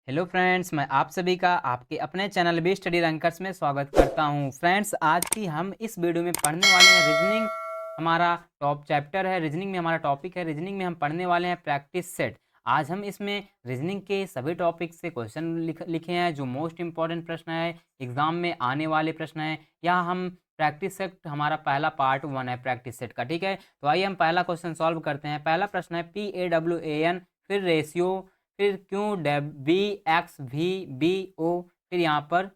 Hello friends, मैं आप सभी का आपके अपने चैनल बी स्टडी रैंकर्स में स्वागत करता हूं। फ्रेंड्स, आज की हम इस वीडियो में पढ़ने वाले हैं रीजनिंग। हमारा टॉप चैप्टर है रीजनिंग में, हमारा टॉपिक है रीजनिंग में। हम पढ़ने वाले हैं प्रैक्टिस सेट। आज हम इसमें रीजनिंग के सभी टॉपिक से क्वेश्चन लिखे हैं जो मोस्ट इंपॉर्टेंट प्रश्न है, एग्जाम में आने वाले प्रश्न है। यहाँ हम प्रैक्टिस सेट, हमारा पहला पार्ट 1 है प्रैक्टिस सेट का। ठीक है, तो आइए हम पहला क्वेश्चन सॉल्व करते हैं। पहला प्रश्न है PAWAN, फिर रेशियो, फिर Q B X V B O, फिर यहाँ पर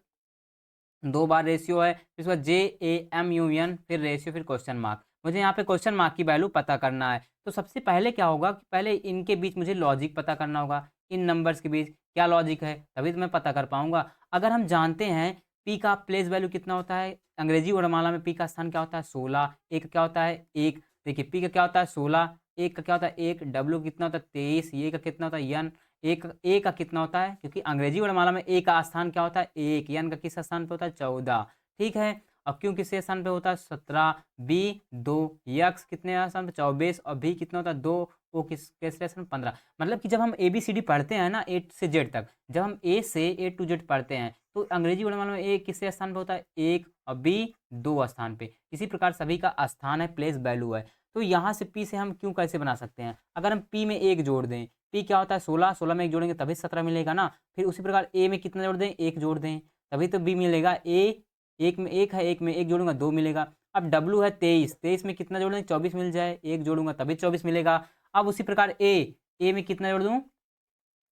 2 बार रेशियो है, फिर उसके बाद JAMUN, फिर रेशियो, फिर क्वेश्चन मार्क। मुझे यहाँ पे क्वेश्चन मार्क की वैल्यू पता करना है। तो सबसे पहले क्या होगा कि पहले इनके बीच मुझे लॉजिक पता करना होगा। इन नंबर्स के बीच क्या लॉजिक है, तभी तो मैं पता कर पाऊंगा। अगर हम जानते हैं पी का प्लेस वैल्यू कितना होता है, अंग्रेजी वर्णमाला में पी का स्थान क्या होता है 16, एक क्या होता है 1। देखिए पी का क्या होता है 16, एक का क्या होता है 1, डब्ल्यू कितना होता है 23, ये का कितना होता है यन, एक ए का कितना होता है, क्योंकि अंग्रेजी वर्णमाला में ए का स्थान क्या होता है 1, यन का किस स्थान पे होता है 14। ठीक है, अब क्यों किस स्थान पे होता है 17, बी 2, यक्स कितने स्थान पे 24, और भी कितना होता है 2, ओ किस स्थान 15। मतलब कि जब हम ए बी सी डी पढ़ते हैं ना ए से जेड तक, जब हम ए से ए टू जेड पढ़ते हैं तो अंग्रेजी वर्णमाला में ए किस स्थान पे होता है 1 और बी 2 स्थान पे। इसी प्रकार सभी का स्थान है, प्लेस वैल्यू है। तो यहाँ से पी से हम क्यों कैसे बना सकते हैं, अगर हम पी में 1 जोड़ दें, पी क्या होता है 16, 16 में 1 जोड़ेंगे तभी 17 मिलेगा ना। फिर उसी प्रकार ए में कितना जोड़ दें 1 जोड़ दें, तभी तो बी मिलेगा। ए एक में 1 है, 1 में 1 जोड़ूंगा 2 मिलेगा। अब डब्लू है 23, 23 में कितना जोड़ दें 24 मिल जाए, 1 जोड़ूंगा तभी 24 मिलेगा। अब उसी प्रकार ए में कितना जोड़ दूं,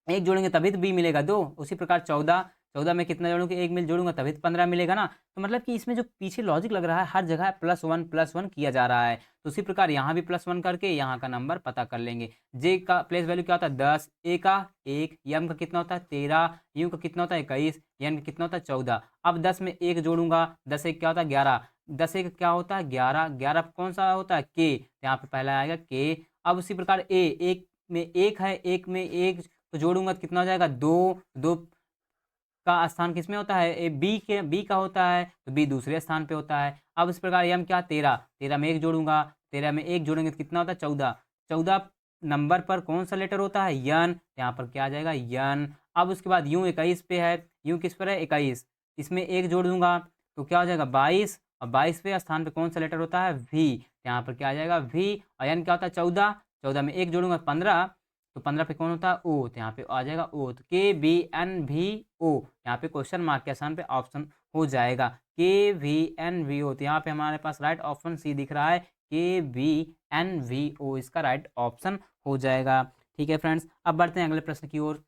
1 जोड़ेंगे तभी तो बी मिलेगा 2। उसी प्रकार 14, 14 में कितना जोड़ूंगा 1 मिल जोड़ूंगा तभी तो 15 मिलेगा ना। तो मतलब कि इसमें जो पीछे लॉजिक लग रहा है हर जगह +1 किया जा रहा है। तो उसी प्रकार यहाँ भी +1 करके यहाँ का नंबर पता कर लेंगे। जे का प्लेस वैल्यू क्या होता है 10, ए का 1, यम का कितना होता है 13, यू का कितना होता है 21, यन का कितना होता है 14। अब 10 में 1 जोड़ूंगा, 10 1 क्या होता है 11, 10 1 क्या होता है 11, 11 कौन सा होता है के, यहाँ पे पहला आएगा के। अब उसी प्रकार एक में 1 है, 1 में 1 तो जोड़ूंगा तो कितना हो जाएगा 2, 2 का स्थान किसमें होता है बी का होता है, तो बी दूसरे स्थान पे होता है। अब इस प्रकार यम क्या 13, 13 में 1 जोड़ूंगा, 13 में 1 जोड़ेंगे तो कितना होता है 14, 14 नंबर पर कौन सा लेटर होता है यन, यहाँ पर क्या आ जाएगा यन। अब उसके बाद यूं 21 पे है, यूं किस पर है 21, इसमें 1 जोड़ दूंगा तो क्या हो जाएगा 22, और 22 पे स्थान पे कौन सा लेटर होता है वी, यहाँ पर क्या आ जाएगा वी। और यन क्या होता है 14, 14 में 1 जोड़ूंगा 15, तो 15 पे कौन होता है ओ, तो यहाँ पे आ जाएगा ओ, तो KVNVO, यहाँ पे क्वेश्चन मार्क के स्थान पे ऑप्शन हो जाएगा KVNVO। तो यहाँ पे हमारे पास राइट ऑप्शन सी दिख रहा है, KVNVO इसका राइट ऑप्शन हो जाएगा। ठीक है फ्रेंड्स, अब बढ़ते हैं अगले प्रश्न की ओर।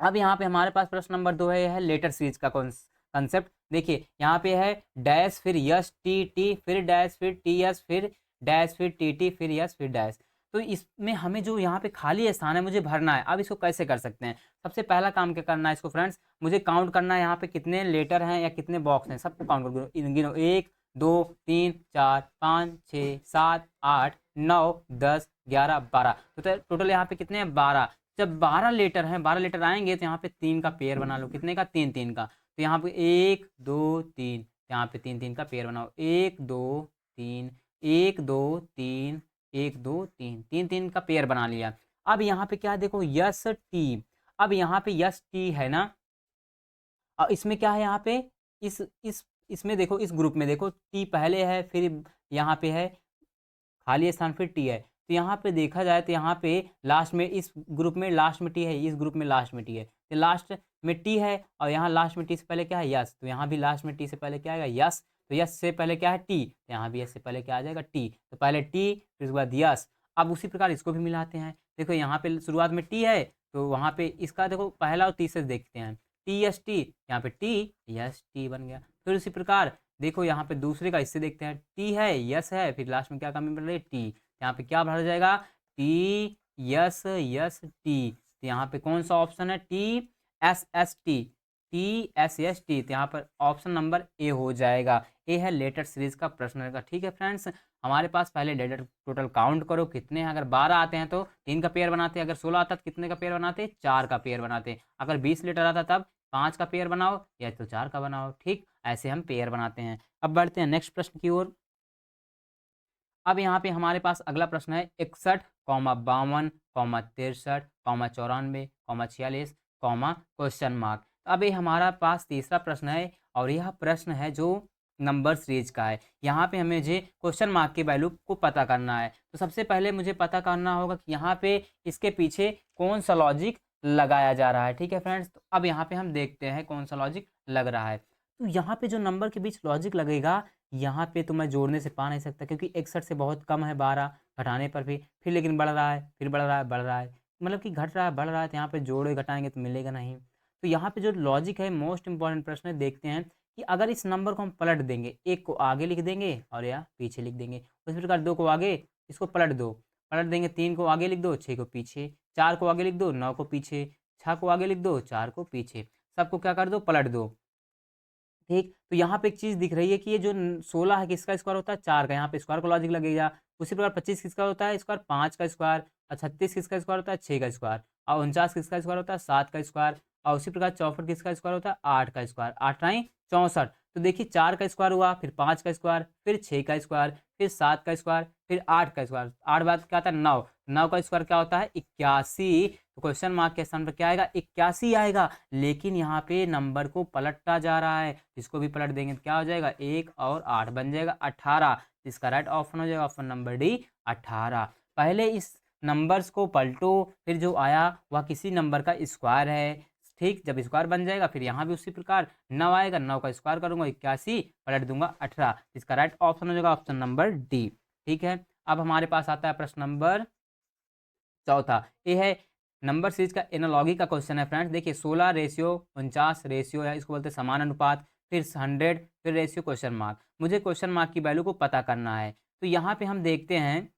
अब यहाँ पे हमारे पास प्रश्न नंबर 2 है, यह है लेटर सीरीज का कंसेप्ट। देखिए यहाँ पे है डैश, फिर यस टी टी, फिर डैश, फिर टी यस, फिर डैश, फिर टी टी, फिर यस, फिर डैश। तो इसमें हमें जो यहाँ पे खाली स्थान है मुझे भरना है। अब इसको कैसे कर सकते हैं, सबसे पहला काम क्या करना है इसको फ्रेंड्स, मुझे काउंट करना है यहाँ पे कितने लेटर हैं या कितने बॉक्स हैं, सबको काउंट कर गिनो 1 2 3 4 5 6 7 8 9 10 11 12। तो टोटल यहाँ पे कितने हैं 12। जब 12 लेटर हैं, 12 लेटर आएंगे तो यहाँ पे 3 का पेयर बना लो, कितने का 3 3 का। तो यहाँ पे 1 2 3, यहाँ पे 3 3 का पेयर बनाओ, 1 2 3, 1 2 3, 1 2 3, 3 3 का पेयर बना लिया। अब यहाँ पे क्या है देखो यस टी, अब यहाँ पे यस टी है ना, और इसमें क्या है यहाँ पे इस इसमें देखो, इस ग्रुप में देखो टी पहले है, फिर यहाँ पे है खाली स्थान, फिर टी है। तो यहाँ पे देखा जाए तो यहाँ पे लास्ट में इस ग्रुप में लास्ट में टी है, इस ग्रुप में लास्ट में टी है, तो लास्ट में टी है और यहाँ लास्ट में टी से पहले क्या है यस, तो यहाँ भी लास्ट में टी से पहले क्या आएगा यस, तो यस से पहले क्या है टी, तो यहाँ भी यस से पहले क्या आ जाएगा टी, तो पहले टी फिर उसके बाद यस। अब उसी प्रकार इसको भी मिलाते हैं, देखो यहाँ पे शुरुआत में टी है तो वहाँ पे इसका देखो पहला और तीसरे देखते हैं, टी एस टी, यहाँ पे टी यस टी बन गया। फिर उसी प्रकार देखो यहाँ पे दूसरे का इससे देखते हैं, टी है यस है, फिर लास्ट में क्या कमी मिल रही है टी, यहाँ पे क्या भरा जाएगा टी यस यस टी, तो यहाँ पे कौन सा ऑप्शन है T S S T, T S S T, तो यहाँ पर ऑप्शन नंबर ए हो जाएगा। ए है लेटर सीरीज का प्रश्न का। ठीक है फ्रेंड्स, हमारे पास पहले लेटर टोटल काउंट करो कितने हैं, अगर 12 आते हैं तो 3 का पेयर बनाते, अगर 16 आता तो कितने का पेयर बनाते 4 का पेयर बनाते, अगर 20 लीटर आता तब 5 का पेयर बनाओ या तो 4 का बनाओ। ठीक, ऐसे हम पेयर बनाते हैं। अब बढ़ते हैं नेक्स्ट प्रश्न की ओर। अब यहाँ पे हमारे पास अगला प्रश्न है 61, 52, 63, 94, 46, कॉमा क्वेश्चन मार्क। अब ये हमारा पास तीसरा प्रश्न है और यह प्रश्न है जो नंबर सीरीज का है। यहाँ पे हमें मुझे क्वेश्चन मार्क की वैल्यू को पता करना है। तो सबसे पहले मुझे पता करना होगा कि यहाँ पे इसके पीछे कौन सा लॉजिक लगाया जा रहा है। ठीक है फ्रेंड्स, तो अब यहाँ पे हम देखते हैं कौन सा लॉजिक लग रहा है। तो यहाँ पे जो नंबर के बीच लॉजिक लगेगा, यहाँ पे तो मैं जोड़ने से पा नहीं सकता क्योंकि 61 से बहुत कम है 12, घटाने पर भी फिर लेकिन बढ़ रहा है, फिर बढ़ रहा है, बढ़ रहा है, मतलब कि घट रहा है, बढ़ रहा है, तो यहाँ पे जोड़े घटाएंगे तो मिलेगा नहीं। तो यहाँ पे जो लॉजिक है, मोस्ट इंपॉर्टेंट प्रश्न है, देखते हैं कि अगर इस नंबर को हम पलट देंगे, एक को आगे लिख देंगे और या पीछे लिख देंगे, उसी प्रकार 2 को आगे, इसको पलट दो, पलट देंगे, 3 को आगे लिख दो, 6 को पीछे, 4 को आगे लिख दो, 9 को पीछे, 6 को आगे लिख दो, 4 को पीछे, सबको क्या कर दो, पलट दो। ठीक, तो यहाँ पे एक चीज़ दिख रही है कि ये जो 16 है किसका स्क्वायर होता है, 4 का, यहाँ पे स्क्वायर का लॉजिक लगेगा। उसी प्रकार 25 किसका होता है स्क्वायर, 5 का स्क्वायर, और 36 किसका स्क्वायर होता है, 6 का स्क्वायर, और 49 किसका स्क्वायर होता है, 7 का स्क्वायर, और उसी प्रकार 64 किसका स्क्वायर होता है, 8 का स्क्वायर, 8 नहीं 64। तो देखिए 4 का स्क्वायर हुआ, फिर 5 का स्क्वायर, फिर 6 का स्क्वायर, फिर 7 का स्क्वायर, फिर 8 का स्क्वायर, 8 बाद क्या आता है 9, 9 का स्क्वायर क्या होता है 81। तो क्वेश्चन मार्क के स्थान पर क्या आएगा, 81 आएगा। लेकिन यहाँ पे नंबर को पलटता जा रहा है, इसको भी पलट देंगे तो क्या हो जाएगा, 1 और 8 बन जाएगा 18। इसका राइट ऑप्शन हो जाएगा ऑप्शन नंबर डी 18। पहले इस नंबर्स को पलटो, फिर जो आया वह किसी नंबर का स्क्वायर है। ठीक, जब स्क्वायर बन जाएगा फिर यहाँ भी उसी प्रकार 9 आएगा, 9 का स्क्वायर करूंगा 81, पलट दूंगा 18। इसका राइट ऑप्शन हो जाएगा ऑप्शन नंबर डी। ठीक है, अब हमारे पास आता है प्रश्न नंबर चौथा। ये है नंबर सीरीज का एनालॉगी का क्वेश्चन है फ्रेंड्स। देखिए 16 रेशियो 49 रेशियो है, इसको बोलते हैं समान अनुपात, फिर 100, फिर रेशियो क्वेश्चन मार्क। मुझे क्वेश्चन मार्क की वैल्यू को पता करना है। तो यहाँ पे हम देखते हैं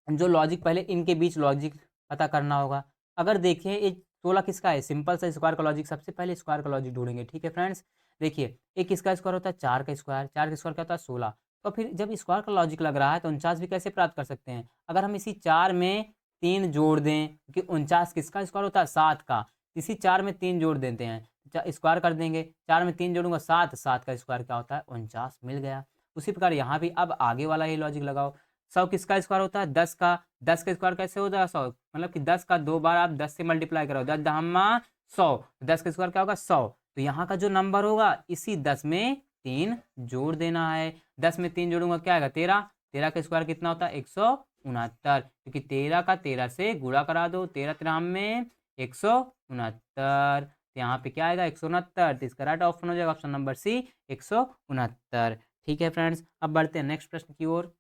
जो लॉजिक, पहले इनके बीच लॉजिक पता करना होगा। अगर देखें ये 16 किसका है, सिंपल सा स्क्वायर का लॉजिक, सबसे पहले स्क्वायर का लॉजिक ढूंढेंगे। ठीक है फ्रेंड्स, देखिए एक किसका स्क्वायर होता है, 4 का स्क्वायर, 4 का स्क्वायर क्या होता है 16। तो फिर जब स्क्वायर का लॉजिक लग रहा है तो 49 भी कैसे प्राप्त कर सकते हैं, अगर हम इसी 4 में 3 जोड़ दें, क्योंकि 49 किसका स्क्वायर होता है 7 का, इसी 4 में 3 जोड़ देते हैं, स्क्वायर कर देंगे, 4 में 3 जोड़ूंगा 7, 7 का स्क्वायर क्या होता है 49, मिल गया। उसी प्रकार यहाँ भी अब आगे वाला ही लॉजिक लगाओ। 100 किसका स्क्वायर होता है 10 का, 10 का स्क्वायर कैसे होता है 100, मतलब कि 10 का 2 बार आप 10 से मल्टीप्लाई करो, 10 दहम्मा 100, 10 का स्क्वायर क्या होगा 100। तो यहाँ का जो नंबर होगा इसी 10 में 3 जोड़ देना है। 10 में 3 जोड़ूंगा क्या आएगा 13, 13 का स्क्वायर कितना होता है 169, क्योंकि 13 का 13 से गुणा करा दो, 13 13 में 169, यहाँ पे क्या आएगा 169। तो इसका राइट ऑप्शन हो जाएगा ऑप्शन नंबर सी 169। ठीक है फ्रेंड्स, अब बढ़ते हैं नेक्स्ट प्रश्न की ओर।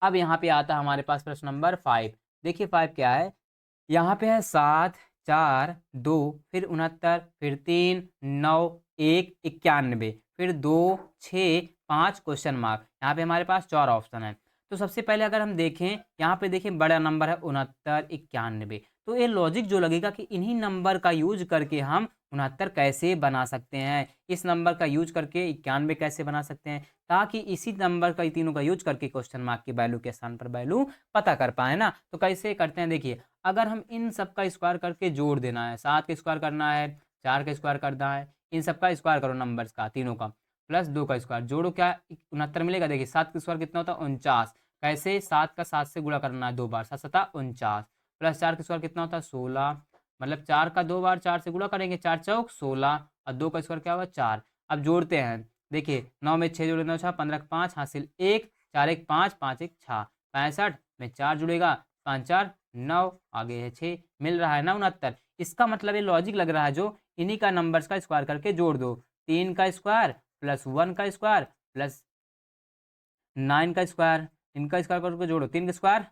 अब यहाँ पे आता है हमारे पास प्रश्न नंबर 5। देखिए 5 क्या है, यहाँ पे है 7, 4, 2, फिर 69, फिर 3, 9, 1, 91, फिर 2, 6, 5 क्वेश्चन मार्क। यहाँ पे हमारे पास 4 ऑप्शन है। तो सबसे पहले अगर हम देखें, यहाँ पे देखें बड़ा नंबर है 69, 91, तो ये लॉजिक जो लगेगा कि इन्हीं नंबर का यूज करके हम 69 कैसे बना सकते हैं, इस नंबर का यूज करके 91 कैसे बना सकते हैं, ताकि इसी नंबर का तीनों का यूज करके क्वेश्चन मार्क की वैल्यू के स्थान पर वैल्यू पता कर पाए ना। तो कैसे करते हैं, देखिए अगर हम इन सब का स्क्वायर करके जोड़ देना है, 7 का स्क्वायर करना है, 4 का स्क्वायर करना है, इन सब का स्क्वायर करो नंबर्स का तीनों का, प्लस 2 का स्क्वायर जोड़ो, क्या 69 मिलेगा। देखिए 7 का स्क्वायर कितना होता है 49, कैसे 7 का 7 से गुणा करना है 2 बार, 7 7 49, प्लस 4 का स्क्वायर कितना होता है 16, मतलब 4 का 2 बार 4 से गुणा करेंगे, 4 चौक 16, और 2 का स्क्वायर क्या होगा 4। अब जोड़ते हैं, देखिए 9 में 6 जोड़े 9 6, 15 का 5 हासिल 1, 4 1 5, 5 1 6, 65 में 4 जुड़ेगा, 5 4 9, आगे है 6, मिल रहा है ना 69। इसका मतलब ये लॉजिक लग रहा है जो इन्हीं का नंबर्स का स्क्वायर करके जोड़ दो, 3 का स्क्वायर प्लस 1 का स्क्वायर प्लस 9 का स्क्वायर, इनका स्क्वायर करके जोड़ो, 3 का स्क्वायर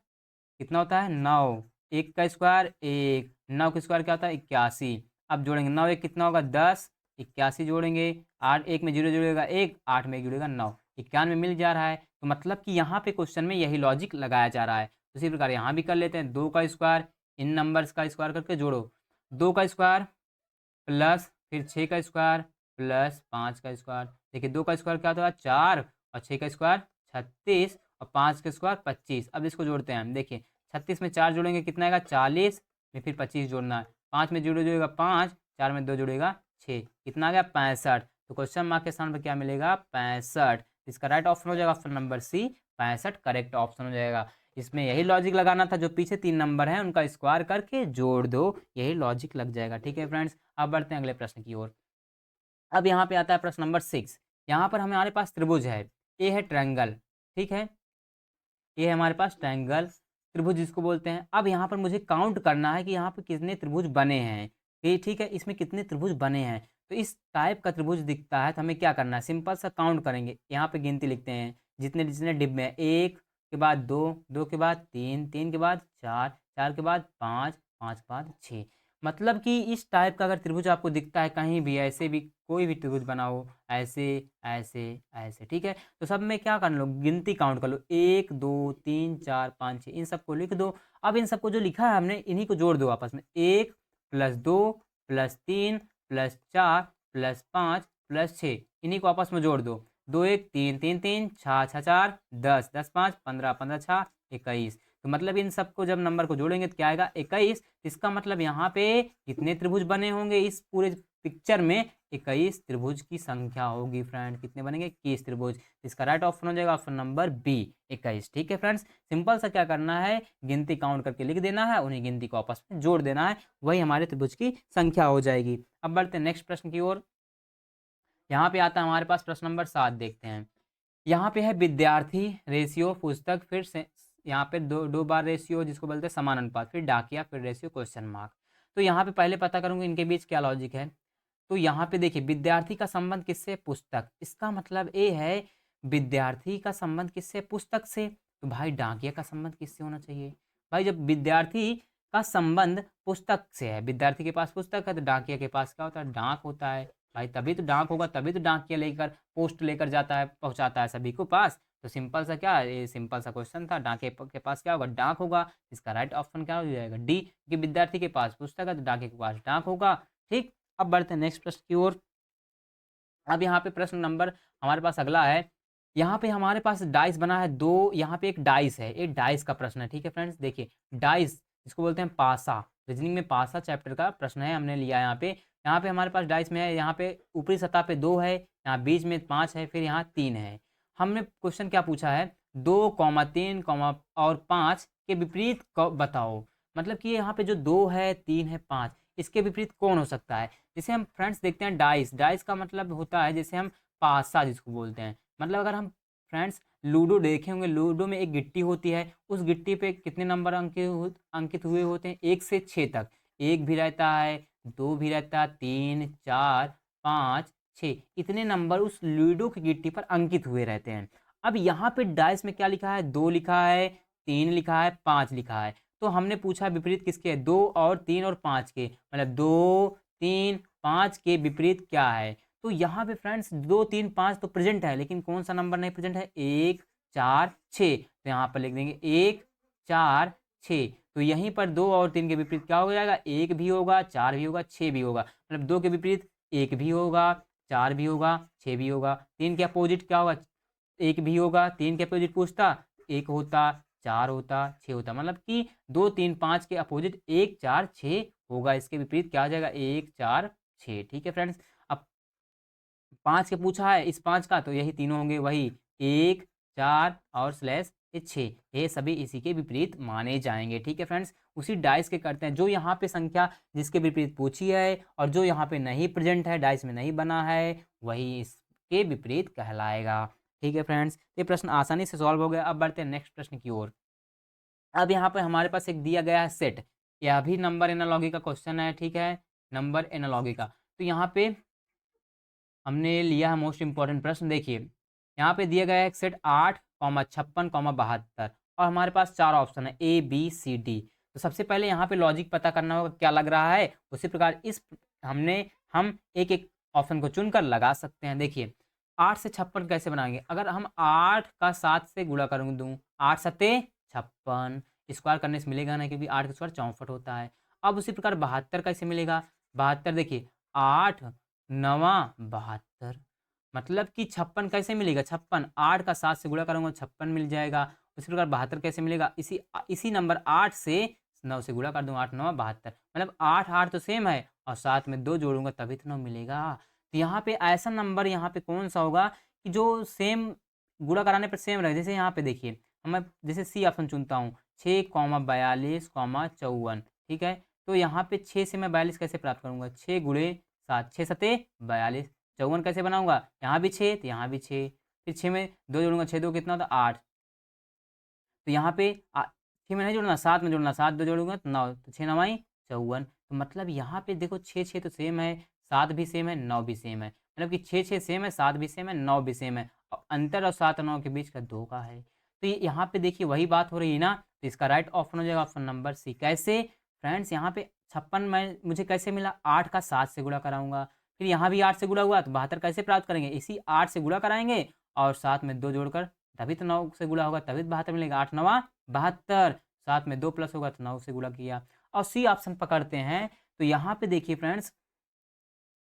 कितना होता है 9, 1 का स्क्वायर 1, 9 का स्क्वायर क्या होता है 81। अब जोड़ेंगे 9 1 कितना होगा 10, 81 जोड़ेंगे, 8 1 में 0 जुड़ेगा 1, 8 में 1 जुड़ेगा 9, 91 मिल जा रहा है। तो मतलब कि यहाँ पे क्वेश्चन में यही लॉजिक लगाया जा रहा है। उसी प्रकार यहाँ भी कर लेते हैं, 2 का स्क्वायर इन नंबर्स का स्क्वायर करके जोड़ो, 2 का स्क्वायर प्लस फिर 6 का स्क्वायर प्लस 5 का स्क्वायर। देखिए 2 का स्क्वायर क्या होता है 4, और 6 का स्क्वायर 36, और 5 का स्क्वायर 25। अब इसको जोड़ते हैं हम, देखिए 36 में 4 जोड़ेंगे कितना आएगा 40, में फिर 25 जोड़ना है, 5 में 0 जुड़ेगा 5, 4 में 2 जुड़ेगा 6, कितना आ गया 65। तो क्वेश्चन मार्क के स्थान पर क्या मिलेगा 65। इसका राइट ऑप्शन हो जाएगा option number C 65 correct option हो जाएगा। इसमें यही लॉजिक लगाना था, जो पीछे 3 नंबर हैं उनका स्क्वायर करके जोड़ दो, यही लॉजिक लग जाएगा। ठीक है फ्रेंड्स, अब बढ़ते हैं अगले प्रश्न की ओर। अब यहाँ पे आता है प्रश्न नंबर 6। यहाँ पर हमारे पास त्रिभुज है, ए है ट्रायंगल, ठीक है, ये है हमारे पास ट्रायंगल, त्रिभुज जिसको बोलते हैं। अब यहाँ पर मुझे काउंट करना है कि यहाँ पर कितने त्रिभुज बने हैं, ये ठीक है, इसमें कितने त्रिभुज बने हैं। तो इस टाइप का त्रिभुज दिखता है तो हमें क्या करना है, सिंपल सा काउंट करेंगे। यहाँ पे गिनती लिखते हैं, जितने जितने डिब्बे हैं, 1 के बाद 2, 2 के बाद 3, 3 के बाद 4, 4 के बाद 5, 5 के बाद 6। मतलब कि इस टाइप का अगर त्रिभुज आपको दिखता है कहीं भी, ऐसे भी कोई भी त्रिभुज बना हो, ऐसे ऐसे ऐसे, ठीक है, तो सब में क्या कर लो, गिनती काउंट कर लो, 1 2 3 4 5 6, इन सबको लिख दो। अब इन सबको जो लिखा है हमने, इन्हीं को जोड़ दो आपस में, 1 + 2 + 3 + 4 + 5 + 6, इन्हीं को आपस में जोड़ दो। 2 1 3 3 3 6 6 4 10 10 5 15 15 6 21। तो मतलब इन सबको जब नंबर को जोड़ेंगे तो क्या आएगा, 21। इसका मतलब यहाँ पे कितने त्रिभुज बने होंगे इस पूरे पिक्चर में, 21 त्रिभुज की संख्या होगी फ्रेंड। कितने बनेंगे, 21 त्रिभुज। इसका राइट ऑप्शन हो जाएगा ऑप्शन नंबर बी, 21। ठीक है फ्रेंड्स, सिंपल सा क्या करना है, गिनती काउंट करके लिख देना है, उन्हीं गिनती को आपस में जोड़ देना है, वही हमारे त्रिभुज की संख्या हो जाएगी। अब बढ़ते हैं नेक्स्ट प्रश्न की ओर। यहाँ पे आता है हमारे पास प्रश्न नंबर 7, देखते हैं। यहाँ पे है विद्यार्थी, रेशियो, पुस्तक, फिर से यहाँ पे दो बार रेशियो जिसको बोलते हैं समान अनुपात, फिर डाकिया, फिर रेशियो, क्वेश्चन मार्क। तो यहाँ पे पहले पता करूँगा इनके बीच क्या लॉजिक है। तो यहाँ पे देखिए, विद्यार्थी का संबंध किससे, पुस्तक, इसका मतलब ये है विद्यार्थी का संबंध किससे, पुस्तक से। तो भाई डाकिया का संबंध किससे होना चाहिए, भाई जब विद्यार्थी का संबंध पुस्तक से है, विद्यार्थी के पास पुस्तक है, तो डाकिया के पास क्या होता है, डाक होता है भाई, तभी तो डाक होगा, तभी तो डाकिया लेकर पोस्ट लेकर जाता है, पहुंचाता है सभी को पास। तो सिंपल सा क्या, ये सिंपल सा क्वेश्चन था, डाके के पास क्या होगा, डाक होगा। इसका राइट ऑप्शन क्या हो जाएगा, डी, कि विद्यार्थी के पास पुस्तक है तो डाके के पास डाक होगा। ठीक, अब बढ़ते हैं नेक्स्ट प्रश्न की ओर। अब यहाँ पे प्रश्न नंबर हमारे पास अगला है। यहाँ पे हमारे पास डाइस बना है दो, यहाँ पे एक डाइस है, एक डाइस का प्रश्न है। ठीक है फ्रेंड्स, देखिए डाइस जिसको बोलते हैं पासा, रीजनिंग में पासा चैप्टर का प्रश्न है, हमने लिया यहाँ पे। यहाँ पे हमारे पास डाइस में है, यहाँ पे ऊपरी सतह पे 2 है, यहाँ बीच में 5 है, फिर यहाँ 3 है। हमने क्वेश्चन क्या पूछा है, 2, 3, और 5 के विपरीत बताओ। मतलब कि यहाँ पे जो 2 है, 3 है, 5, इसके विपरीत कौन हो सकता है। जैसे हम फ्रेंड्स देखते हैं डाइस, डाइस का मतलब होता है जैसे हम पासा जिसको बोलते हैं, मतलब अगर हम फ्रेंड्स लूडो देखे होंगे, लूडो में एक गिट्टी होती है, उस गिट्टी पे कितने नंबर अंकित हुए होते हैं, 1 से 6 तक। 1 भी रहता है, 2 भी रहता है, 3 4 5 6, इतने नंबर उस लूडो की गिट्टी पर अंकित हुए रहते हैं। अब यहाँ पे डाइस में क्या लिखा है, 2 लिखा है, 3 लिखा है, 5 लिखा है। तो हमने पूछा विपरीत किसके है, 2 और 3 और 5 के, मतलब 2 3 5 के विपरीत क्या है। तो यहाँ पे फ्रेंड्स 2 3 5 तो प्रेजेंट है, लेकिन कौन सा नंबर नहीं प्रेजेंट है, 1 4 6। तो यहाँ पर लिख देंगे 1 4 6। तो यहीं पर 2 और 3 के विपरीत क्या हो जाएगा, 1 भी होगा, 4 भी होगा, 6 भी होगा। मतलब 2 के विपरीत 1 भी होगा, 4 भी होगा, 6 भी होगा। 3 के अपोजिट क्या होगा, 1 भी होगा। 3 के अपोजिट पूछता, 1 होता, 4 होता, 6 होता। मतलब कि 2 3 5 के अपोजिट 1 4 6 होगा, इसके विपरीत क्या आ जाएगा, 1 4 6। ठीक है फ्रेंड्स, अब 5 के पूछा है, इस 5 का तो यही तीनों होंगे, वही 1 4 और स्लैश ये 6, ये सभी इसी के विपरीत माने जाएंगे। ठीक है फ्रेंड्स, उसी डाइस के करते हैं, जो यहाँ पे संख्या जिसके विपरीत पूछी है और जो यहाँ पे नहीं प्रेजेंट है, डाइस में नहीं बना है, वही इसके विपरीत कहलाएगा। ठीक है फ्रेंड्स, ये प्रश्न आसानी से सॉल्व हो गया। अब बढ़ते हैं नेक्स्ट प्रश्न की ओर। अब यहाँ पे हमारे पास एक दिया गया है सेट, यह भी नंबर एनालॉजी का क्वेश्चन है। ठीक है, नंबर एनालॉजी का। तो यहाँ पे हमने लिया है मोस्ट इंपॉर्टेंट प्रश्न। देखिए यहाँ पे दिया गया है एक सेट 8, 56, 72, और हमारे पास 4 ऑप्शन है, A B C D। तो सबसे पहले यहाँ पे लॉजिक पता करना होगा क्या लग रहा है, उसी प्रकार हम एक एक ऑप्शन को चुनकर लगा सकते हैं। देखिए 8 से 56 कैसे बनाएंगे, अगर हम 8 का 7 से गुणा करूँगी, दूँ 8 सत्ते 56, स्क्वायर करने से मिलेगा ना, क्योंकि 8 का स्क्वायर 64 होता है। अब उसी प्रकार 72 कैसे मिलेगा, 72 देखिए 8 9 72, मतलब कि 56 कैसे मिलेगा, 56 8 का 7 से गुणा करूँगा 56 मिल जाएगा। उसी प्रकार 72 कैसे मिलेगा, इसी नंबर 8 से 9 से गुणा कर दूँ, 8 9 72, मतलब 8 8 तो सेम है और साथ में 2 जोड़ूंगा तभी तो 9 मिलेगा। तो यहाँ पे ऐसा नंबर यहाँ पे कौन सा होगा कि जो सेम गुणा कराने पर सेम रहे। जैसे यहाँ पे देखिए मैं जैसे सी ऑप्शन चुनता हूँ 6,42,54, ठीक है। तो यहाँ पे 6 से मैं 42 कैसे प्राप्त करूँगा, 6 गुणे 7, 6 सते 42, 54 कैसे बनाऊँगा, यहाँ भी 6 तो यहाँ भी 6, फिर 6 में 2 जोड़ूँगा, 6 2 कितना होता है 8, तो यहाँ पे 6 में नहीं जोड़ना 7 में जोड़ना, 7 2 जोड़ूँगा तो 9, तो 6 9 54, तो मतलब यहाँ पे देखो 6 6 तो सेम है, 7 भी सेम है, 9 भी सेम है, मतलब कि 6 6 सेम है, 7 भी सेम है, 9 भी सेम है, और अंतर और 7 और 9 के बीच का 2 का है। तो ये यहाँ पे देखिए वही बात हो रही है ना, तो इसका राइट ऑप्शन हो जाएगा ऑप्शन नंबर सी। कैसे फ्रेंड्स, यहाँ पे 56 मैं मुझे कैसे मिला, 8 का 7 से गुणा कराऊंगा, फिर यहाँ भी 8 से गुणा हुआ तो 72 कैसे प्राप्त करेंगे, इसी 8 से गुणा कराएंगे और साथ में 2 जोड़कर, तभी तो 9 से गुणा होगा, तभी तो 72 मिलेगा, 8 9 72, साथ में 2 प्लस होगा तो 9 से गुणा किया, और सी ऑप्शन पकड़ते हैं। तो यहाँ पे देखिए फ्रेंड्स,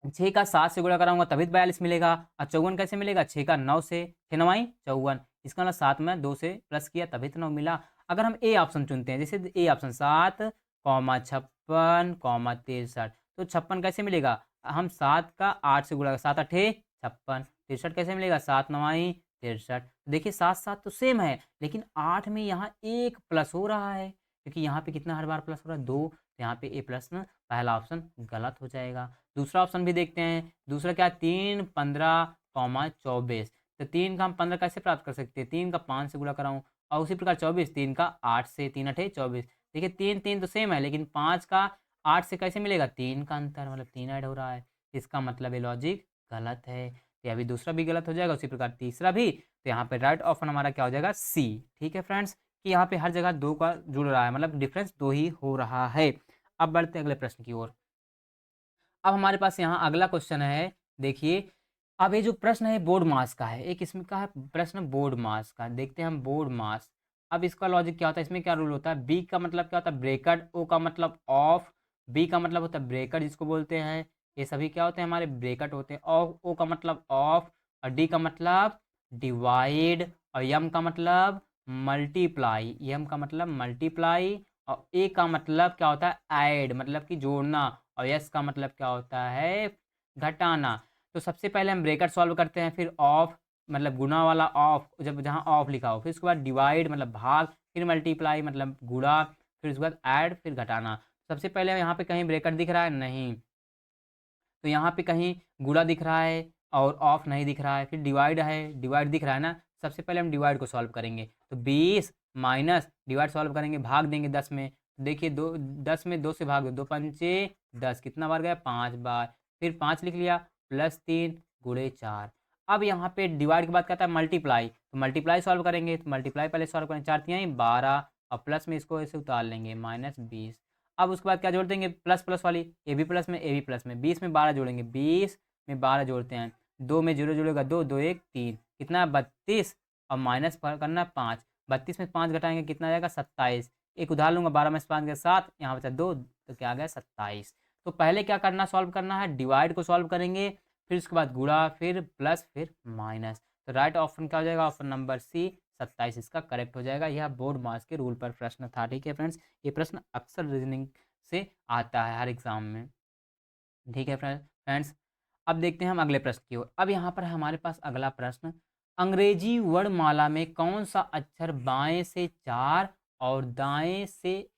6 का 7 से गुणा कराऊंगा तभी तो 42 मिलेगा, और 54 कैसे मिलेगा, 6 का 9 से, 6 9 54, इसका मतलब 7 में 2 से प्लस किया तभी तो 9 मिला। अगर हम ए ऑप्शन चुनते हैं, जैसे ए ऑप्शन 7, 56, 63, तो 56 कैसे मिलेगा, हम 7 का 8 से गुणा, 7 8 56, 63 कैसे मिलेगा, 7 9 63, देखिए 7 7 तो सेम है, लेकिन 8 में यहाँ एक प्लस हो रहा है, क्योंकि यहाँ पे कितना हर बार प्लस हो रहा है 2, तो यहाँ पे ए प्लस ना पहला ऑप्शन गलत हो जाएगा। दूसरा ऑप्शन भी देखते हैं, दूसरा क्या है, 3 15, 24, तो 3 का हम 15 कैसे प्राप्त कर सकते हैं, 3 का 5 से गुणा कराऊँ, और उसी प्रकार 24, 3 का 8 से, 3 8 24, देखिए 3 3 तो सेम है, लेकिन 5 का 8 से कैसे मिलेगा, 3 का अंतर, मतलब 3 ऐड हो रहा है, इसका मतलब ये लॉजिक गलत है। तो अभी दूसरा भी गलत हो जाएगा, उसी प्रकार तीसरा भी, तो यहाँ पे राइट ऑप्शन हमारा क्या हो जाएगा, सी। ठीक है फ्रेंड्स, कि यहाँ पे हर जगह 2 का जुड़ रहा है, मतलब डिफरेंस 2 ही हो रहा है। अब बढ़ते हैं अगले प्रश्न की ओर। अब हमारे पास यहाँ अगला क्वेश्चन है, देखिए अब ये जो प्रश्न है बोर्ड मास का है, एक इसमें का है प्रश्न बोर्ड मास का, देखते हैं हम बोर्ड मास। अब इसका लॉजिक क्या होता है, इसमें क्या रूल होता है, बी का मतलब क्या होता है ब्रेकेट, ओ का मतलब ऑफ, बी का मतलब होता है ब्रेकेट जिसको बोलते हैं, ये सभी क्या होते हैं हमारे ब्रेकेट होते हैं, और ओ का मतलब ऑफ, और डी का मतलब डिवाइड, और यम का मतलब मल्टीप्लाई, यम का मतलब मल्टीप्लाई, और ए का मतलब क्या होता है ऐड, मतलब कि जोड़ना, और यस का मतलब क्या होता है घटाना। तो सबसे पहले हम ब्रैकेट सॉल्व करते हैं, फिर ऑफ मतलब गुणा वाला ऑफ, जब जहाँ ऑफ लिखा हो, फिर उसके बाद डिवाइड मतलब भाग, फिर मल्टीप्लाई मतलब गुणा, फिर उसके बाद ऐड, फिर घटाना। सबसे पहले यहाँ पे कहीं ब्रैकेट दिख रहा है नहीं, तो यहाँ पे कहीं गुणा दिख रहा है और ऑफ नहीं दिख रहा है, फिर डिवाइड है, डिवाइड दिख रहा है ना, सबसे पहले हम डिवाइड को सॉल्व करेंगे, तो 20 माइनस डिवाइड सॉल्व करेंगे, भाग देंगे 10 में, देखिए 10 में 2 से भाग दो, 2 पंचे 10, कितना बार गया 5 बार, फिर 5 लिख लिया, प्लस 3 गुणे 4। अब यहाँ पे डिवाइड के बाद कहता है मल्टीप्लाई, तो मल्टीप्लाई सॉल्व करेंगे, तो मल्टीप्लाई पहले सॉल्व करेंगे, 4 तिहाई 12, और प्लस में इसको ऐसे उतार लेंगे -20। अब उसके बाद क्या जोड़ देंगे, प्लस प्लस वाली, ए भी प्लस में ए भी प्लस में, 20 में 12 जोड़ेंगे, 20 में 12 जोड़ते हैं, 2 में 0 जुड़ेगा 2, 2 1 3, कितना 32, और माइनस करना 5, 32 में 5 घटाएंगे कितना आ जाएगा 27, एक उधार लूंगा, 12 में से 5 गया 7, यहाँ बचा 2, तो क्या आ गया 27। तो पहले क्या करना, सॉल्व करना है, डिवाइड को सॉल्व करेंगे, फिर उसके बाद गुणा, फिर प्लस, फिर माइनस, तो राइट ऑप्शन क्या हो जाएगा, ऑप्शन नंबर सी 27 इसका करेक्ट हो जाएगा। यह बोर्ड मास के रूल पर प्रश्न था। ठीक है फ्रेंड्स, ये प्रश्न अक्सर रीजनिंग से आता है हर एग्जाम में। ठीक है फ्रेंड्स, अब देखते हैं हम अगले प्रश्न की ओर। अब यहाँ पर हमारे पास अगला प्रश्न, अंग्रेजी वर्णमाला में कौन सा अक्षर बाएं से 4 और दाएं से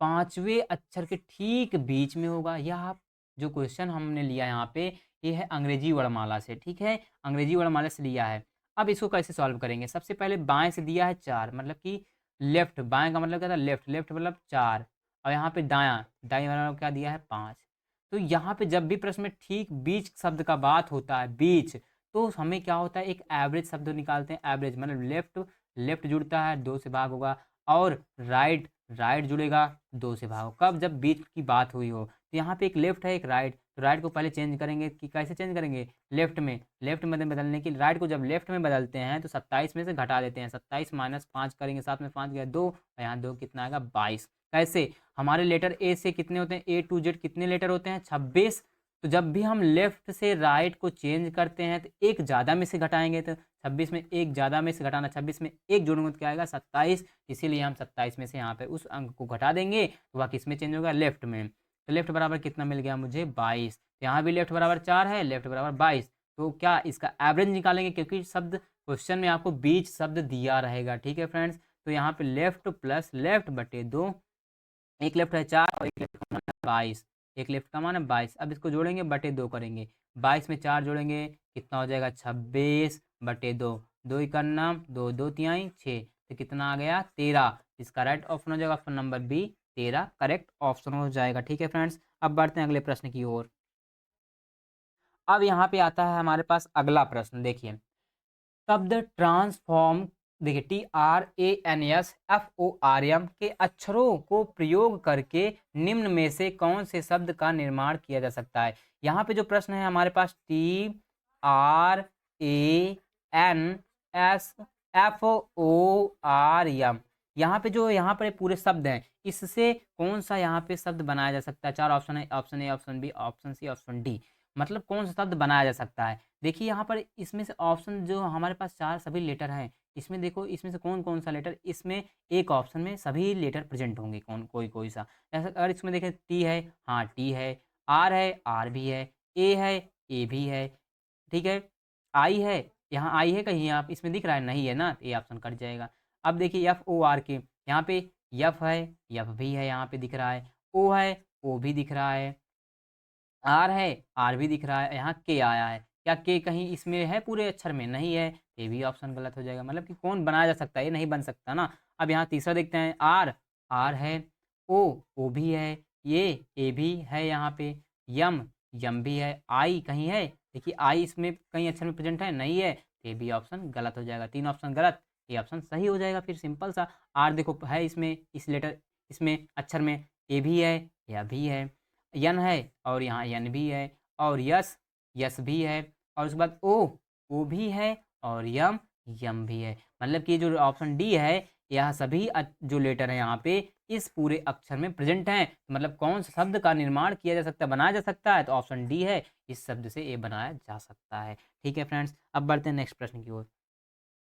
5वें अक्षर के ठीक बीच में होगा। यह जो क्वेश्चन हमने लिया यहाँ पे, ये है अंग्रेजी वर्णमाला से। ठीक है, अंग्रेजी वर्णमाला से लिया है। अब इसको कैसे सॉल्व करेंगे, सबसे पहले बाएं से दिया है 4, मतलब कि लेफ्ट, बाएं का मतलब क्या था लेफ्ट, लेफ्ट मतलब 4, और यहाँ पे दायां, दाएं वाला क्या दिया है 5। तो यहाँ पे जब भी प्रश्न में ठीक बीच शब्द का बात होता है, बीच, तो हमें क्या होता है एक एवरेज शब्द निकालते हैं, एवरेज मतलब लेफ्ट, लेफ्ट जुड़ता है 2 से भाग होगा, और राइट, राइट जुड़ेगा 2 से भाग, कब जब बीच की बात हुई हो। तो यहाँ पे एक लेफ्ट है एक राइट, तो राइट को पहले चेंज करेंगे, कि कैसे चेंज करेंगे, लेफ्ट में, लेफ्ट में बदलने की, राइट को जब लेफ्ट में बदलते हैं तो 27 में से घटा देते हैं, 27 माइनस 5 करेंगे, 7 में 5 गया 2, और यहाँ 2 कितना आएगा 22। कैसे, हमारे लेटर ए से कितने होते हैं, ए टू जेड कितने लेटर होते हैं 26, तो जब भी हम लेफ्ट से राइट को चेंज करते हैं तो एक ज़्यादा में से घटाएंगे, तो 26 में एक ज़्यादा में से घटाना, 26 में एक जोड़ेंगे तो क्या आएगा 27, इसीलिए हम 27 में से यहाँ पे उस अंक को घटा देंगे, तो वह किस में चेंज होगा, लेफ्ट में। तो लेफ्ट बराबर कितना मिल गया मुझे 22, यहाँ भी लेफ्ट बराबर 4 है, लेफ्ट बराबर 22, तो क्या इसका एवरेज निकालेंगे, क्योंकि शब्द क्वेश्चन में आपको बीच शब्द दिया रहेगा, ठीक है फ्रेंड्स। तो यहाँ पे लेफ्ट प्लस लेफ्ट बटे 2, एक लेफ्ट है 4 और एक लेफ्ट का मान है 22, एक लेफ्ट का मान है 22। अब इसको जोड़ेंगे बटे 2 करेंगे, 22 में 4 जोड़ेंगे कितना हो जाएगा 26 बटे 2, 2 इकन्ना 2 2 तिहाई 6, तो कितना आ गया 13। इसका राइट ऑप्शन हो जाएगा option number B, 13 correct option हो जाएगा, ठीक है फ्रेंड्स। अब बढ़ते हैं अगले प्रश्न की ओर। अब यहाँ पे आता है हमारे पास अगला प्रश्न, देखिए शब्द ट्रांसफॉर्म, देखिए TRANSFORM के अक्षरों को प्रयोग करके निम्न में से कौन से शब्द का निर्माण किया जा सकता है। यहाँ पे जो प्रश्न है हमारे पास TRANSFORM, यहाँ पे जो यहाँ पर पूरे शब्द हैं, इससे कौन सा यहाँ पे शब्द बनाया जा सकता है। 4 ऑप्शन है, option A, option B, option C, option D, मतलब कौन सा शब्द बनाया जा सकता है। देखिए यहाँ पर इसमें से ऑप्शन जो हमारे पास 4 सभी लेटर हैं, इसमें देखो इसमें से कौन कौन सा लेटर, इसमें एक ऑप्शन में सभी लेटर प्रेजेंट होंगे, कौन कोई कोई सा। जैसे अगर इसमें देखें टी है, हाँ टी है, आर है, आर भी है, ए है, ए भी है, ठीक है, आई है, यहाँ आई है कहीं आप इसमें दिख रहा है, नहीं है ना, तो ये ऑप्शन कट जाएगा। अब देखिए एफ ओ आर के, यहाँ पे यफ है, यफ भी है, यहाँ पे दिख रहा है, ओ है, ओ भी दिख रहा है, आर है, आर भी दिख रहा है, यहाँ के आया है, क्या के कहीं इसमें है पूरे अक्षर में, नहीं है, ये भी ऑप्शन गलत हो जाएगा। मतलब कि कौन बनाया जा सकता है, ये नहीं बन सकता ना। अब यहाँ तीसरा देखते हैं, आर, आर है, ओ भी है, ये ए भी है, यहाँ पे यम, यम भी है, आई कहीं है, देखिए आई इसमें कहीं अक्षर में प्रेजेंट है, नहीं है, ये भी ऑप्शन गलत हो जाएगा। 3 ऑप्शन गलत, ये ऑप्शन सही हो जाएगा फिर, सिंपल सा। आर देखो है इसमें, इस लेटर इसमें अक्षर में, ए भी है, या भी है, यन है और यहाँ यन भी है, और यस, यस भी है, और उसके बाद ओ भी है, और यम, यम भी है। मतलब कि जो ऑप्शन डी है, यह सभी जो लेटर है यहाँ पे इस पूरे अक्षर में प्रेजेंट हैं। मतलब कौन सा शब्द का निर्माण किया जा सकता है, बनाया जा सकता है, तो ऑप्शन डी है, इस शब्द से ये बनाया जा सकता है, ठीक है फ्रेंड्स। अब बढ़ते हैं नेक्स्ट प्रश्न की ओर।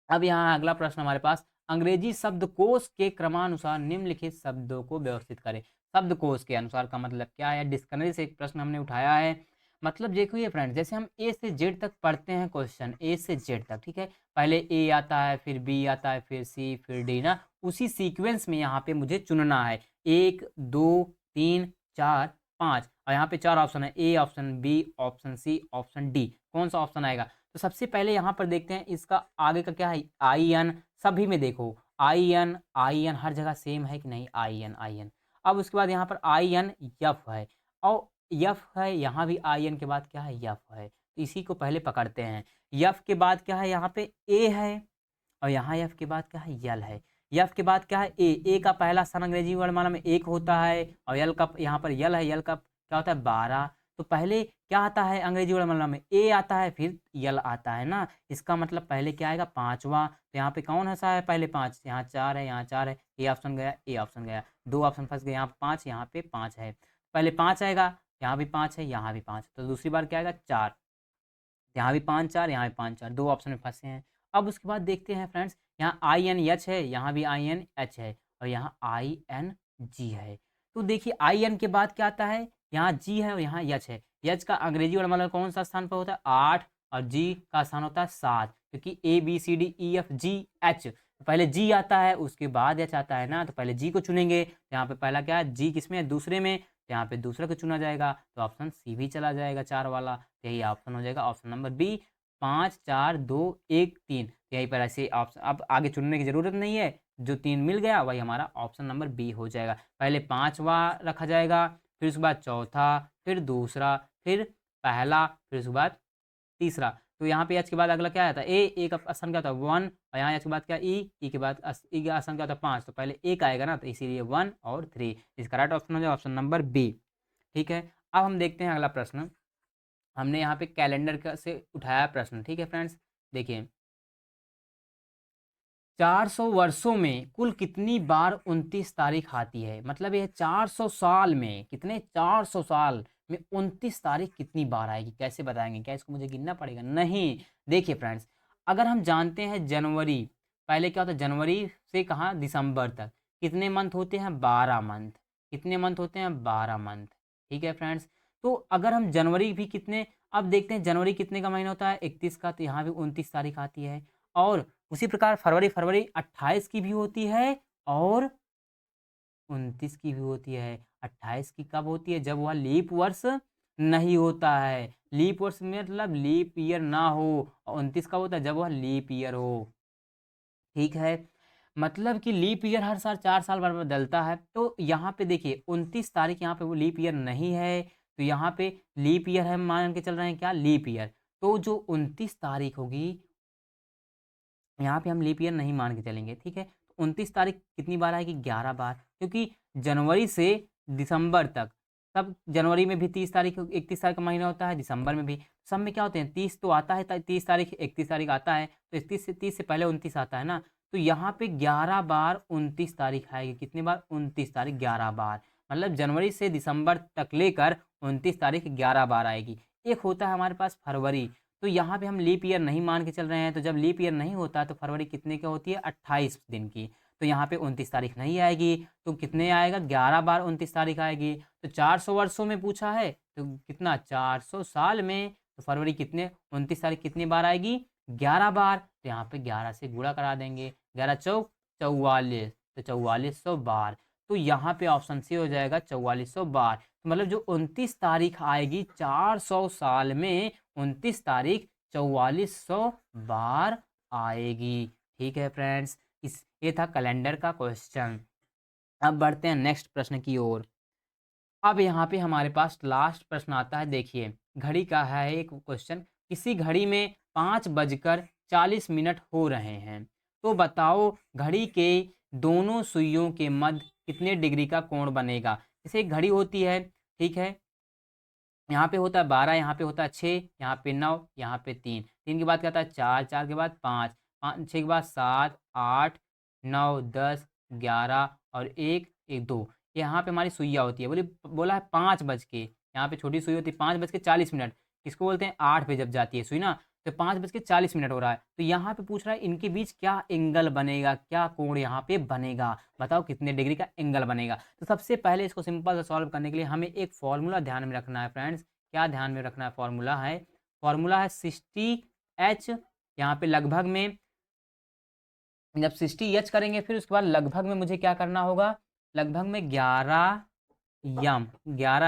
अब यहाँ अगला प्रश्न हमारे पास, अंग्रेजी शब्दकोश के क्रमानुसार निम्नलिखित शब्दों को व्यवस्थित करें। शब्दकोश के अनुसार का मतलब क्या है, डिक्शनरी से एक प्रश्न हमने उठाया है। मतलब देखिए फ्रेंड, जैसे हम ए से जेड तक पढ़ते हैं क्वेश्चन, ए से जेड तक, ठीक है, पहले ए आता है, फिर बी आता है, फिर सी, फिर डी ना, उसी सीक्वेंस में यहाँ पे मुझे चुनना है, 1 2 3 4 5, और यहाँ पे 4 ऑप्शन है, A, option B, option C, option D, कौन सा ऑप्शन आएगा। तो सबसे पहले यहाँ पर देखते हैं इसका आगे का क्या है, आई एन, सभी में देखो आई एन हर जगह सेम है कि नहीं, आई एन, आई एन। अब उसके बाद यहाँ पर आई एन यफ है, और यफ है, यहाँ भी आई एन के बाद क्या है, यफ है, तो इसी को पहले पकड़ते हैं। यफ के बाद क्या है, यहाँ पे ए है, और यहाँ यफ के बाद क्या है, यल है। यफ के बाद क्या है, ए का पहला स्थान अंग्रेजी वर्णमाला में 1 होता है, और यल का यहाँ पर यल है, यल का क्या होता है 12। तो पहले क्या आता है अंग्रेजी वर्णमाला में, ए आता है, फिर यल आता है ना, इसका मतलब पहले क्या आएगा, पांचवा। तो यहाँ पे कौन सा है पहले 5, यहाँ 4 है, यहाँ 4 है, ए ऑप्शन गया, ए ऑप्शन गया, 2 ऑप्शन फंस गए, यहाँ 5, यहाँ पे 5 है, पहले 5 आएगा, यहाँ भी 5 है, यहाँ भी 5, तो दूसरी बार क्या आएगा 4, यहाँ भी 5 4, यहाँ भी 5 4, 2 ऑप्शन में फंसे हैं। अब उसके बाद देखते हैं फ्रेंड्स, यहाँ आई एन एच है, यहाँ भी आई एन एच है, और यहाँ आई एन जी है। तो देखिए आई एन के बाद क्या आता है, यहाँ जी है और यहाँ यच है। यच का अंग्रेजी वर्णमाला कौन सा स्थान पर होता है, 8, और जी का स्थान होता है 7, क्योंकि A B C D E F G H, पहले जी आता है उसके बाद एच आता है ना, तो पहले जी को चुनेंगे। यहाँ पे पहला क्या है, जी किसमें है, दूसरे में, तो यहाँ पे दूसरा को चुना जाएगा, तो ऑप्शन सी भी चला जाएगा 4 वाला, यही ऑप्शन हो जाएगा ऑप्शन नंबर बी, 5 4 2 1 3। यहीं पर ऐसे ऑप्शन, अब आगे चुनने की जरूरत नहीं है, जो 3 मिल गया वही हमारा ऑप्शन नंबर बी हो जाएगा। पहले 5वां रखा जाएगा, फिर उसके बाद चौथा, फिर दूसरा, फिर पहला, फिर उसके बाद तीसरा। तो यहाँ पे एच के बाद अगला क्या आता है, ए का स्थान क्या होता है 1, और यहाँ एच के बाद क्या ई के बाद ई का स्थान क्या होता है 5, तो पहले एक आएगा ना, तो इसीलिए 1 और 3, इसका राइट ऑप्शन हो जाएगा ऑप्शन नंबर बी, ठीक है। अब हम देखते हैं अगला प्रश्न, हमने यहाँ पे कैलेंडर से उठाया प्रश्न, ठीक है फ्रेंड्स। देखिए 400 वर्षों में कुल कितनी बार 29 तारीख आती है, मतलब ये 400 साल में कितने, 400 साल में 29 तारीख कितनी बार आएगी, कैसे बताएंगे, क्या इसको मुझे गिनना पड़ेगा, नहीं। देखिए फ्रेंड्स, अगर हम जानते हैं जनवरी, पहले क्या होता है जनवरी से कहाँ दिसंबर तक कितने मंथ होते हैं, 12 मंथ, कितने मंथ होते हैं 12 मंथ, ठीक है फ्रेंड्स। तो अगर हम जनवरी भी कितने, अब देखते हैं जनवरी कितने का महीना होता है 31 का, तो यहाँ भी 29 तारीख आती है। और उसी प्रकार फरवरी 28 की भी होती है और 29 की भी होती है। 28 की कब होती है? जब वह लीप वर्ष नहीं होता है। लीप वर्ष में मतलब लीप ईयर ना हो। और 29 कब होता है? जब वह लीप ईयर हो। ठीक है, मतलब कि लीप ईयर हर साल 4 साल बाद बदलता है। तो यहाँ पे देखिए 29 तारीख यहाँ पे वो लीप ईयर नहीं है, तो यहाँ पे लीप ईयर है, मान के चल रहे हैं क्या? Leap year. तो जो 29 तारीख होगी यहाँ पे हम लीप ईयर नहीं मान के चलेंगे, ठीक है। तो 29 तारीख कितनी बार आएगी? 11 बार, क्योंकि जनवरी से दिसंबर तक, तब जनवरी में भी 30 तारीख 31 तारीख का महीना होता है, दिसंबर में भी। सब में क्या होते हैं? 30 तो आता है, 30 तारीख 31 तारीख आता है, तो 30 से पहले 29 आता है ना। तो यहाँ पे 11 बार 29 तारीख आएगी। कितनी बार? 29 तारीख 11 बार। मतलब जनवरी से दिसंबर तक लेकर 29 तारीख 11 बार आएगी। एक होता है हमारे पास फरवरी, तो यहाँ पे हम लीप ईयर नहीं मान के चल रहे हैं, तो जब लीप ईयर नहीं होता तो फरवरी कितने की होती है? 28 दिन की। तो यहाँ पे 29 तारीख नहीं आएगी, तो कितने आएगा? 11 बार 29 तारीख आएगी। तो 400 वर्षों में पूछा है, तो कितना? 400 साल में। तो फरवरी कितने 29 तारीख कितनी बार आएगी? 11 बार। तो यहाँ पे 11 से गुणा करा देंगे, 11 चौक 44, तो 4400 बार। तो यहाँ पे ऑप्शन सी हो जाएगा 4400 बार। तो मतलब जो 29 तारीख आएगी 400 साल में, 29 तारीख 4400 बार आएगी। ठीक है फ्रेंड्स, इस ये था कैलेंडर का क्वेश्चन। अब बढ़ते हैं नेक्स्ट प्रश्न की ओर। अब यहाँ पे हमारे पास लास्ट प्रश्न आता है, देखिए घड़ी का है एक क्वेश्चन। किसी घड़ी में 5:40 हो रहे हैं, तो बताओ घड़ी के दोनों सुइयों के मध्य कितने डिग्री का कोण बनेगा। जैसे एक घड़ी होती है, ठीक है, यहाँ पे होता है 12, यहाँ पे होता है 6, यहाँ पे 9, यहाँ पे 3, 3 के बाद क्या आता है 4, 4 के बाद 5, 5 6 के बाद 7, 8, 9, 10, 11 और 1, 1, 2। यहाँ पे हमारी सुइया होती है। बोला है 5 बज के, यहाँ पे छोटी सुई होती है 5:40। किसको बोलते हैं? 8 पे जब जाती है सुई ना, तो 5:40 हो रहा है। तो यहाँ पे पूछ रहा है इनके बीच क्या एंगल बनेगा, क्या कोण यहाँ पे बनेगा, बताओ कितने डिग्री का एंगल बनेगा। तो सबसे पहले इसको सिंपल से सॉल्व करने के लिए हमें एक फॉर्मूला ध्यान में रखना है फ्रेंड्स। क्या ध्यान में रखना है? फॉर्मूला है 60H। यहाँ पे लगभग में, जब 60H करेंगे फिर उसके बाद लगभग में मुझे क्या करना होगा? लगभग में 11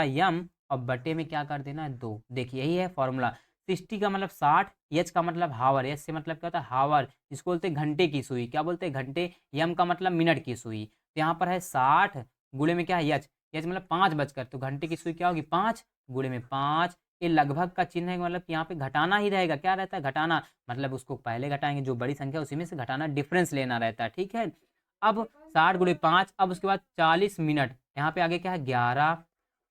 यम और बटे में क्या कर देना है? 2। देखिए यही है फॉर्मूला। 60 का मतलब 60, एच का मतलब हावर, एच से मतलब क्या होता है? हावर, जिसको बोलते हैं घंटे की सुई। क्या बोलते हैं? घंटे। यम का मतलब मिनट की सुई। तो यहाँ पर है 60 गुणे में क्या है? एच, एच मतलब 5 बजकर, तो घंटे की सुई क्या होगी? 5 गुणे में 5। ये लगभग का चिन्ह है, मतलब कि यहाँ पे घटाना ही रहेगा। क्या रहता है? घटाना, मतलब उसको पहले घटाएंगे जो बड़ी संख्या उसी में से घटाना, डिफरेंस लेना रहता है। ठीक है, अब 60 गुणे 5, अब उसके बाद 40 मिनट। यहाँ पे आगे क्या है? 11,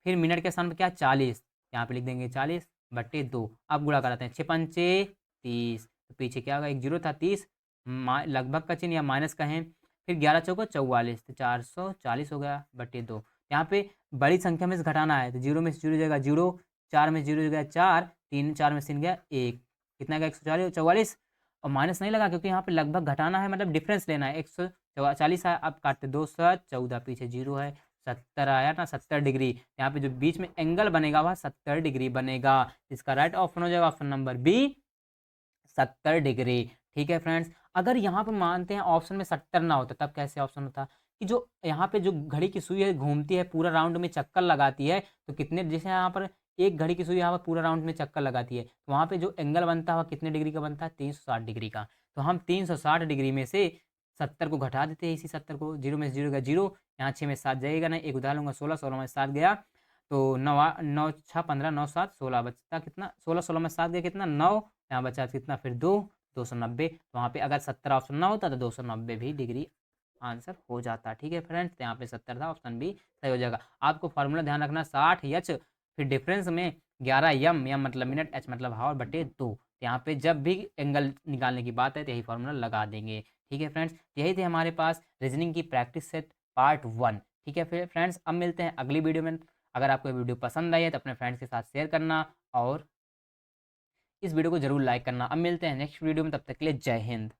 फिर मिनट के स्थान पर क्या है? 40, यहाँ पे लिख देंगे 40 बटे 2। अब गुणा कराते हैं, 6 पंचे 30, तो पीछे क्या होगा? एक जीरो था, 30 लगभग का चिन्ह या माइनस कहें, फिर 11 चौको 44, तो 440 हो गया बटे 2। यहाँ पे बड़ी संख्या में से घटाना है, तो जीरो में से जीरो जाएगा जीरो, 4 में जीरो गया 4, 3 4 में से गया 1, कितना गया? 144। और माइनस नहीं लगा क्योंकि यहाँ पे लगभग घटाना है, मतलब डिफरेंस लेना है। 140 आया, अब काटते 214, पीछे जीरो है, 70 आया ना, 70 डिग्री। यहाँ पे जो बीच में एंगल बनेगा वह 70 डिग्री बनेगा। इसका राइट ऑप्शन हो जाएगा ऑप्शन नंबर बी, 70 डिग्री। ठीक है फ्रेंड्स, अगर यहाँ पर मानते हैं ऑप्शन में 70 ना होता, तब कैसे ऑप्शन होता कि जो यहाँ पे जो घड़ी की सुई है घूमती है, पूरा राउंड में चक्कर लगाती है, तो कितने, जैसे यहाँ पर एक घड़ी की सुई यहाँ पर पूरा राउंड में चक्कर लगाती है, तो वहाँ पे जो एंगल बनता है वह कितने डिग्री का बनता है? 360 डिग्री का। तो हम 360 डिग्री में से 70 को घटा देते हैं, इसी 70 को, जीरो में से जीरो गया जीरो, यहाँ 6 में 7 जाएगा ना, एक उधार लूंगा 16, 16 में 7 गया, तो 9 9 6 15 9 7 16, बचता कितना? 16, 16 में 7 गया कितना? 9, यहाँ बचा कितना? फिर 2, 290। तो वहाँ पे अगर 70 ऑप्शन ना होता तो 290 भी डिग्री आंसर हो जाता। ठीक है फ्रेंड्स, तो यहाँ पे 70 था, ऑप्शन बी सही हो जाएगा। आपको फॉर्मूला ध्यान रखना, 60H, फिर डिफरेंस में 11 यम मतलब मिनट, एच मतलब हावर बटे 2। यहाँ पे जब भी एंगल निकालने की बात है तो यही फॉर्मूला लगा देंगे। ठीक है फ्रेंड्स, यही थे हमारे पास रीजनिंग की प्रैक्टिस सेट पार्ट 1। ठीक है फिर फ्रेंड्स, अब मिलते हैं अगली वीडियो में। अगर आपको वीडियो पसंद आई है तो अपने फ्रेंड्स के साथ शेयर करना और इस वीडियो को जरूर लाइक करना। अब मिलते हैं नेक्स्ट वीडियो में, तब तक के लिए जय हिंद।